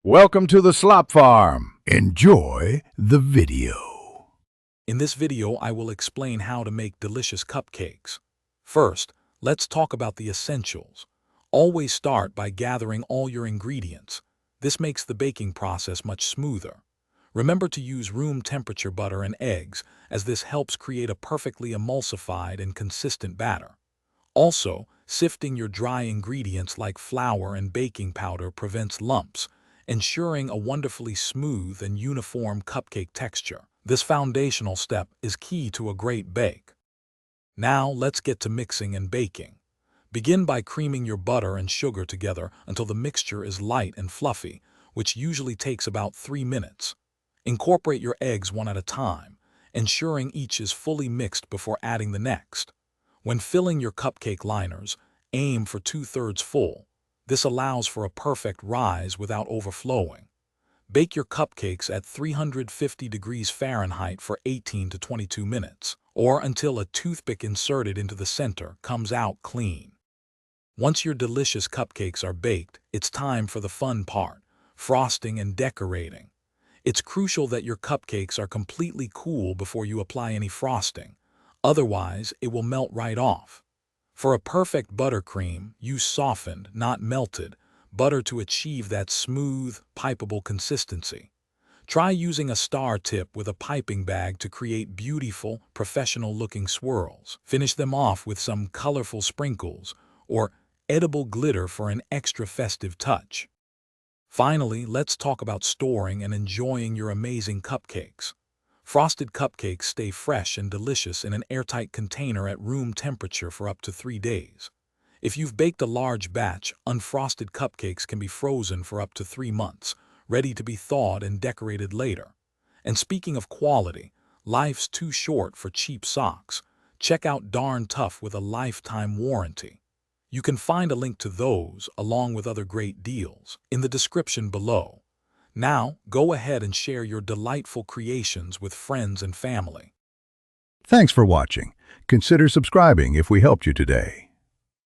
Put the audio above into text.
Welcome to the Slop Farm. Enjoy the video. In this video, I will explain how to make delicious cupcakes. First, let's talk about the essentials. Always start by gathering all your ingredients. This makes the baking process much smoother. Remember to use room temperature butter and eggs, as this helps create a perfectly emulsified and consistent batter. Also, sifting your dry ingredients like flour and baking powder prevents lumps, ensuring a wonderfully smooth and uniform cupcake texture. This foundational step is key to a great bake. Now let's get to mixing and baking. Begin by creaming your butter and sugar together until the mixture is light and fluffy, which usually takes about 3 minutes. Incorporate your eggs one at a time, ensuring each is fully mixed before adding the next. When filling your cupcake liners, aim for 2/3 full. This allows for a perfect rise without overflowing. Bake your cupcakes at 350 degrees Fahrenheit for 18 to 22 minutes, or until a toothpick inserted into the center comes out clean. Once your delicious cupcakes are baked, it's time for the fun part, frosting and decorating. It's crucial that your cupcakes are completely cool before you apply any frosting. Otherwise, it will melt right off. For a perfect buttercream, use softened, not melted, butter to achieve that smooth, pipeable consistency. Try using a star tip with a piping bag to create beautiful, professional-looking swirls. Finish them off with some colorful sprinkles or edible glitter for an extra festive touch. Finally, let's talk about storing and enjoying your amazing cupcakes. Frosted cupcakes stay fresh and delicious in an airtight container at room temperature for up to 3 days. If you've baked a large batch, unfrosted cupcakes can be frozen for up to 3 months, ready to be thawed and decorated later. And speaking of quality, life's too short for cheap socks. Check out Darn Tough with a lifetime warranty. You can find a link to those, along with other great deals, in the description below. Now, go ahead and share your delightful creations with friends and family. Thanks for watching. Consider subscribing if we helped you today.